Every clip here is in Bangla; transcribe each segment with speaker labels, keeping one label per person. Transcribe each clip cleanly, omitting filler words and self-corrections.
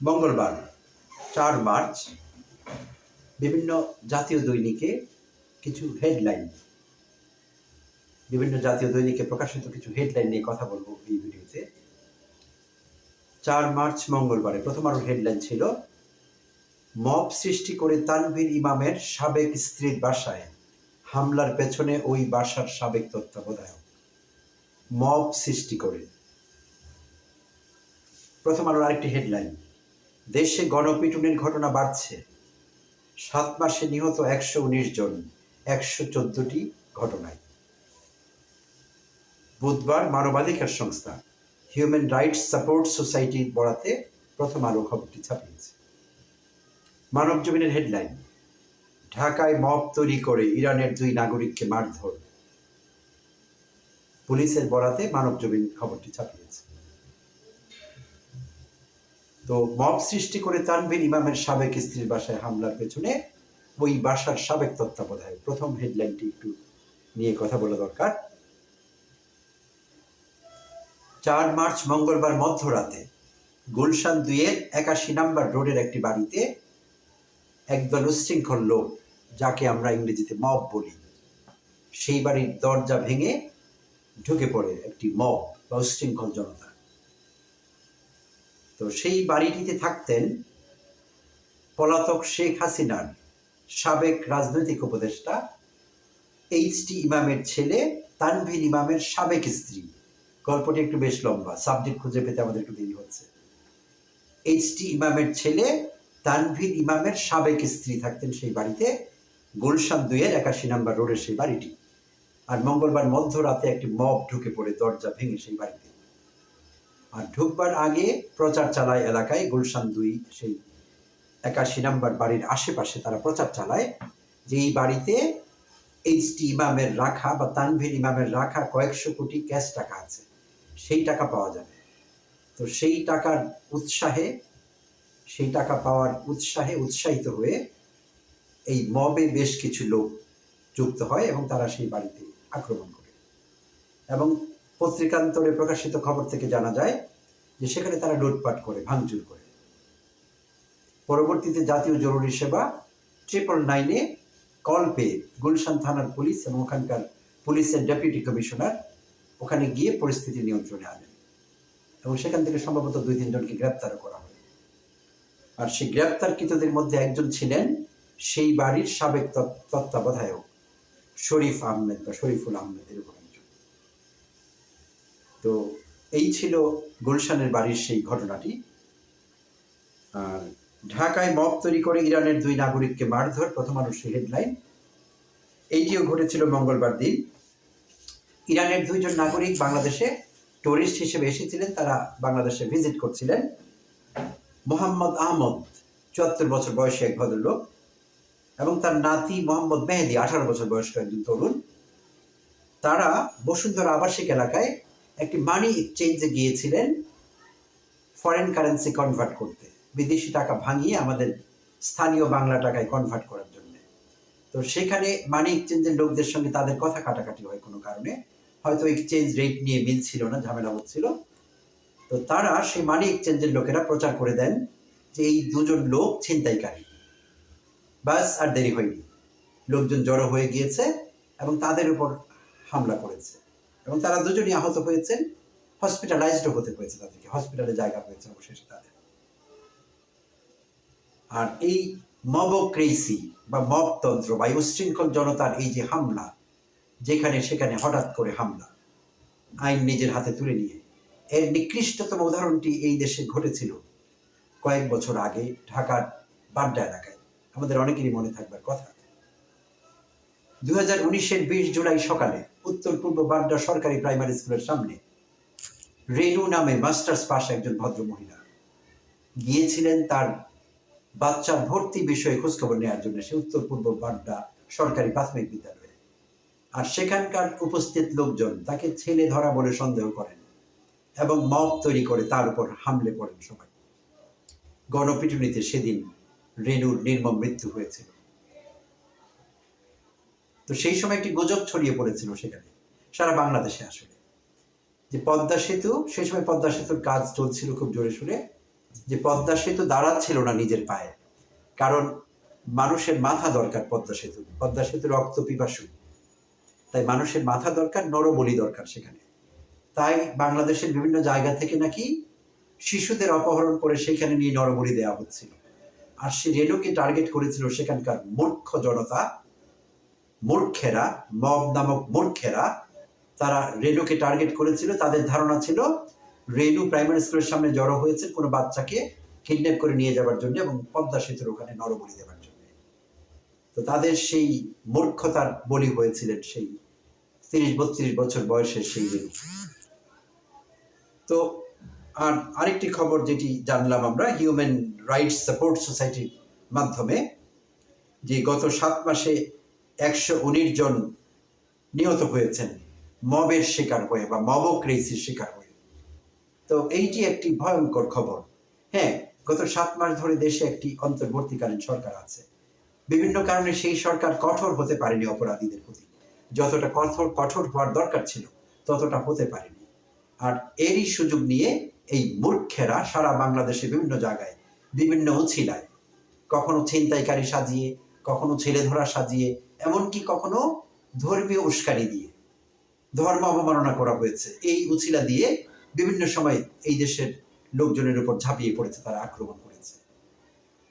Speaker 1: মঙ্গলবার 4 মার্চ বিভিন্ন জাতীয় দৈনিকে প্রকাশিত কিছু হেডলাইন নিয়ে কথা বলবো এই ভিডিওতে। 4 মার্চ মঙ্গলবারে প্রথম আলোর হেডলাইন ছিল, মব সৃষ্টি করে তানভীর ইমামের সাবেক স্ত্রীর বাসায় হামলার পেছনে ওই বাসার সাবেক তত্ত্বাবধায়ক। মব সৃষ্টি করে। প্রথম আলোর আরেকটি হেডলাইন, দেশে গণপিটুনির ঘটনা বাড়ছে, 7 মাসে নিহত 119 জন, 114টি ঘটনায়। বুধবার মানবাধিকার সংস্থা হিউম্যান রাইটস সাপোর্ট সোসাইটির বরাতে প্রথম আলো খবরটি ছাপিয়েছে। মানবজমিনের হেডলাইন, ঢাকায় মব তৈরি করে ইরানের 2 নাগরিককে মারধর। পুলিশের বরাতে মানবজমিন খবরটি ছাপিয়েছে। তো মব সৃষ্টি করে তানভীর ইমামের সাবেক স্ত্রীর বাসায় হামলার পেছনে ওই বাসার সাবেক তত্ত্বাবধায়ক। প্রথম হেডলাইনটি একটু নিয়ে কথা বলা দরকার। 4 মার্চ মঙ্গলবার মধ্যরাতে গুলশান 2-এর 81 নম্বর রোডের একটি বাড়িতে একদল উচ্ছৃঙ্খল লোক, যাকে আমরা ইংরেজিতে মব বলি, সেই বাড়ির দরজা ভেঙে ঢুকে পড়ে একটি মব বা উচ্ছৃঙ্খল জনতা। তো সেই বাড়িটিতে থাকতেন পলাতক শেখ হাসিনার সাবেক রাজনৈতিক উপদেষ্টা এইচ.টি. ইমামের ছেলে তানভীর ইমামের সাবেক স্ত্রী। গল্পটি একটু বেশ লম্বা, সাবজেক্ট খুঁজে পেতে আমাদের একটু দেরি হচ্ছে। এইচ.টি. ইমামের ছেলে তানভীর ইমামের সাবেক স্ত্রী থাকতেন সেই বাড়িতে, গুলশান 2-এর 81 নম্বর রোডের সেই বাড়িটি। আর মঙ্গলবার মধ্যরাতে একটি মব ঢুকে পড়ে দরজা ভেঙে সেই বাড়িতে। আর ঢুকবার আগে প্রচার চালায় এলাকায়, গুলশান 2 সেই 81 নম্বর বাড়ির আশেপাশে তারা প্রচার চালায় যে এই বাড়িতে এইচ.টি. ইমামের রাখা বা তানভীর ইমামের রাখা কয়েকশো কোটি ক্যাশ টাকা আছে, সেই টাকা পাওয়া যাবে। তো সেই টাকা পাওয়ার উৎসাহে উৎসাহিত হয়ে এই মবে বেশ কিছু লোক যুক্ত হয় এবং তারা সেই বাড়িতে আক্রমণ করে। এবং পত্রিকান্তরে প্রকাশিত খবর থেকে জানা যায় যে সেখানে তারা লুটপাট করে, ভাঙচুর করে। পরবর্তীতে জাতীয় জরুরি সেবা 999-এ কল পেয়ে গুলশান থানার পুলিশ এবং ওখানকার পুলিশের ডেপুটি কমিশনার ওখানে গিয়ে পরিস্থিতি নিয়ন্ত্রণে আনেন এবং সেখান থেকে সম্ভবত 2-3 জনকে গ্রেপ্তার করা হয়। আর সেই গ্রেপ্তারকৃতদের মধ্যে একজন ছিলেন সেই বাড়ির সাবেক তত্ত্বাবধায়ক শরীফ আহমেদ বা শরীফুল আহমেদ, এরকম একজন। তো এই ছিল গুলশানের বাড়ির সেই ঘটনাটি। আর ঢাকায় মব তৈরি করে ইরানের 2 নাগরিককে মারধর, প্রথম আলোর সেই হেডলাইন। এইটিও ঘটেছিল মঙ্গলবার দিন। ইরানের 2 জন নাগরিক বাংলাদেশে টুরিস্ট হিসেবে এসেছিলেন, তারা বাংলাদেশে ভিজিট করছিলেন। মোহাম্মদ আহমদ 74 বছর বয়সী এক ভদ্রলোক এবং তার নাতি মোহাম্মদ মেহেদি 18 বছর বয়স্ক একজন তরুণ। তারা বসুন্ধরা আবাসিক এলাকায় একটি মানি এক্সচেঞ্জে গিয়েছিলেন ফরেন কারেন্সি কনভার্ট করতে, বিদেশি টাকা ভাঙিয়ে আমাদের স্থানীয় বাংলা টাকায় কনভার্ট করার জন্য। তো সেখানে মানি এক্সচেঞ্জের লোকদের সঙ্গে তাদের কথা কাটাকাটি হয় কোনো কারণে, হয়তো এক্সচেঞ্জ রেট নিয়ে মিল ছিল না, ঝামেলা হচ্ছিল। তো তারা সেই মানি এক্সচেঞ্জের লোকেরা প্রচার করে দেন যে এই 2 জন লোক ছিনতাইকারী। বাস আর দেরি হয়নি, লোকজন জড়ো হয়ে গিয়েছে এবং তাদের উপর হামলা করেছে এবং তারা 2 জনই আহত হয়েছেন, হসপিটালাইজডও হতে হয়েছে, তাদেরকে হসপিটালে জায়গা হয়েছে অবশেষে তাদের। আর এই মবক্রেসি বা মবতন্ত্র বা উচ্ছৃঙ্খল জনতার এই যে হামলা, যেখানে সেখানে হঠাৎ করে হামলা, আইন নিজের হাতে তুলে নিয়ে, এর নিকৃষ্টতম উদাহরণটি এই দেশে ঘটেছিল কয়েক বছর আগে ঢাকার বাড্ডা এলাকায়। আমাদের অনেকেরই মনে থাকবার কথা। 2019-এর 20 জুলাই সকালে উত্তর পূর্ব বাড্ডা সরকারি প্রাইমারি স্কুলের সামনে রেনু নামে মাস্টার্স পাস একজন ভদ্র মহিলা গিয়েছিলেন তার বাচ্চার ভর্তি বিষয়ে খোঁজখবর নেওয়ার জন্য সে উত্তর পূর্ব বাড্ডা সরকারি প্রাথমিক বিদ্যালয়ে। আর সেখানকার উপস্থিত লোকজন তাকে ছেলে ধরা বলে সন্দেহ করেন এবং মব তৈরি করে তার উপর হামলে পড়েন সবাই। গণপিটুনিতে সেদিন রেনুর নির্মম মৃত্যু হয়েছিল। তো সেই সময় একটি গুজব ছড়িয়ে পড়েছিল সেখানে সারা বাংলাদেশে আসলে, যে পদ্মা সেতু, সেই সময় পদ্মা সেতুর কাজ চলছিল খুব জোরে সোরে, যে পদ্মা সেতু দাঁড়াচ্ছিল না নিজের পায়ে, কারণ মানুষের মাথা দরকার। পদ্মা সেতু রক্ত পিপাসু, তাই মানুষের মাথা দরকার, নরবলি দরকার সেখানে। তাই বাংলাদেশের বিভিন্ন জায়গা থেকে নাকি শিশুদের অপহরণ করে সেখানে নিয়ে নরবলি দেওয়া হচ্ছিল। আর সে রেণুকে টার্গেট করেছিল সেখানকার মূর্খ জনতা, মূর্খেরা, মব নামক মূর্খেরা। তারা রেণুকে টার্গেট করেছিল। তাদের ধারণা ছিল রেণু প্রাইমারি স্কুলের সামনে জড়ো হয়েছে কোনো বাচ্চাকে কিডন্যাপ করে নিয়ে যাওয়ার জন্য এবং পদ্মা সেতুর ওখানে নরবলি দেওয়ার জন্য। তো তাদের সেই মূর্খতার বলি হয়েছিলেন সেই 30-32 বছর বয়সের সেই রেণু। তো আর আরেকটি খবর যেটি জানলাম আমরা হিউম্যান রাইটস সাপোর্ট সোসাইটির মাধ্যমে, যে গত 7 মাসে 119 জন নিহত হয়েছেন মবের শিকার হয়ে বা মবক্রেসির শিকার হয়ে। তো এইটি একটি ভয়ঙ্কর খবর। হ্যাঁ, গত 7 মাস ধরে দেশে একটি অন্তর্বর্তীকালীন সরকার আছে। বিভিন্ন কারণে সেই সরকার কঠোর হতে পারেনি অপরাধীদের প্রতি, যতটা কঠোর হওয়ার দরকার ছিল ততটা হতে পারেনি। আর এরই সুযোগ নিয়ে এই মূর্খেরা সারা বাংলাদেশে বিভিন্ন জায়গায় বিভিন্ন উছিলায়, কখনো ছিনতাইকারী সাজিয়ে, কখনো ছেলে ধরা সাজিয়ে, এমনকি কখনো ধর্মীয় উস্কানি দিয়ে ধর্ম অবমাননা করা হয়েছে। এই উছিলা দিয়ে বিভিন্ন সময় এই দেশের লোকজনের উপর ঝাঁপিয়ে পড়েছে, তারা আক্রমণ করেছে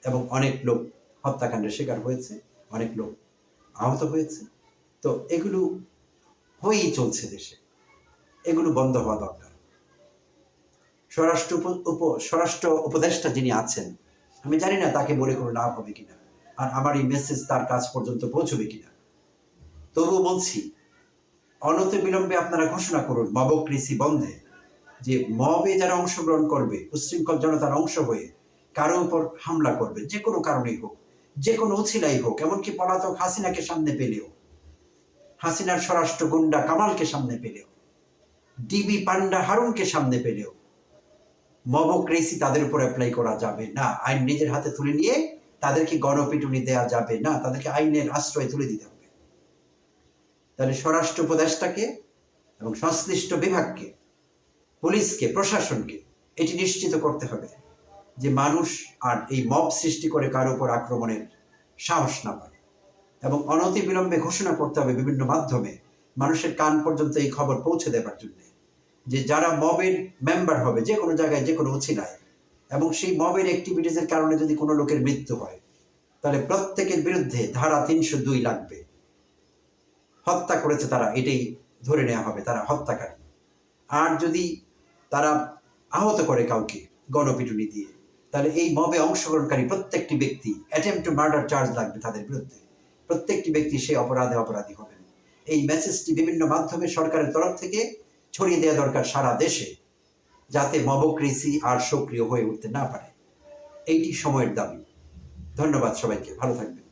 Speaker 1: এবং অনেক লোক হত্যাকাণ্ডের শিকার হয়েছে, অনেক লোক আহত হয়েছে। তো এগুলো হয়েই চলছে দেশে, এগুলো বন্ধ হওয়া দরকার। স্বরাষ্ট্র উপদেষ্টা যিনি আছেন, আমি জানি না তাকে বলে কোনো লাভ হবে কিনা, আর আমার এই মেসেজ তার কাছ পর্যন্ত পৌঁছবে কিনা। তবুও বলছি, অনতিবিলম্বে আপনারা ঘোষণা করুন মবক্রেসি বন্ধে। যে মবে যারা অংশগ্রহণ করবে, উচ্ছৃঙ্খল জনতার অংশ হয়ে কারো উপর হামলা করবে, যে কোনো কারণেই হোক, যে কোনো উছিলাই হোক, এমনকি পলাতক হাসিনাকে সামনে পেলেও, হাসিনার স্বরাষ্ট্র গুন্ডা কামালকে সামনে পেলেও, ডিবি পান্ডা হারুনকে সামনে পেলেও মবক্রেসি তাদের উপর অ্যাপ্লাই করা যাবে না। আইন নিজের হাতে তুলে নিয়ে তাদেরকে গণপিটুনি দেওয়া যাবে না, তাদেরকে আইনের আশ্রয় তুলে দিতে হবে। তাহলে স্বরাষ্ট্র উপদেষ্টাকে এবং সংশ্লিষ্ট বিভাগকে, পুলিশকে, প্রশাসনকে এটি নিশ্চিত করতে হবে যে মানুষ আর এই মব সৃষ্টি করে কারো উপর আক্রমণের সাহস না পায়, এবং অনতিবিলম্বে ঘোষণা করতে হবে বিভিন্ন মাধ্যমে মানুষের কান পর্যন্ত এই খবর পৌঁছে দেবার জন্য, যে যারা মবের মেম্বার হবে যে কোনো জায়গায়, যে কোনো উছিলায়, এবং সেই মবের অ্যাক্টিভিটিসের কারণে যদি কোনো লোকের মৃত্যু হয়, তাহলে প্রত্যেকের বিরুদ্ধে ধারা 302 লাগবে। হত্যা করেছে তারা, এটাই ধরে নেওয়া হবে তারা হত্যাকারী। আর যদি তারা আহত করে কাউকে গণপিটুনি দিয়ে, তাহলে এই মবে অংশগ্রহণকারী প্রত্যেকটি ব্যক্তি অ্যাটেম্পট টু মার্ডার চার্জ লাগবে তাদের বিরুদ্ধে। প্রত্যেকটি ব্যক্তি সে অপরাধী হবেন। এই মেসেজটি বিভিন্ন মাধ্যমে সরকারের তরফ থেকে ছড়িয়ে দেওয়া দরকার সারা দেশে, যাতে মবক্রেসি আর সক্রিয় হয়ে উঠতে না পারে। এইটি সময়ের দাবি। ধন্যবাদ সবাইকে, ভালো থাকবেন।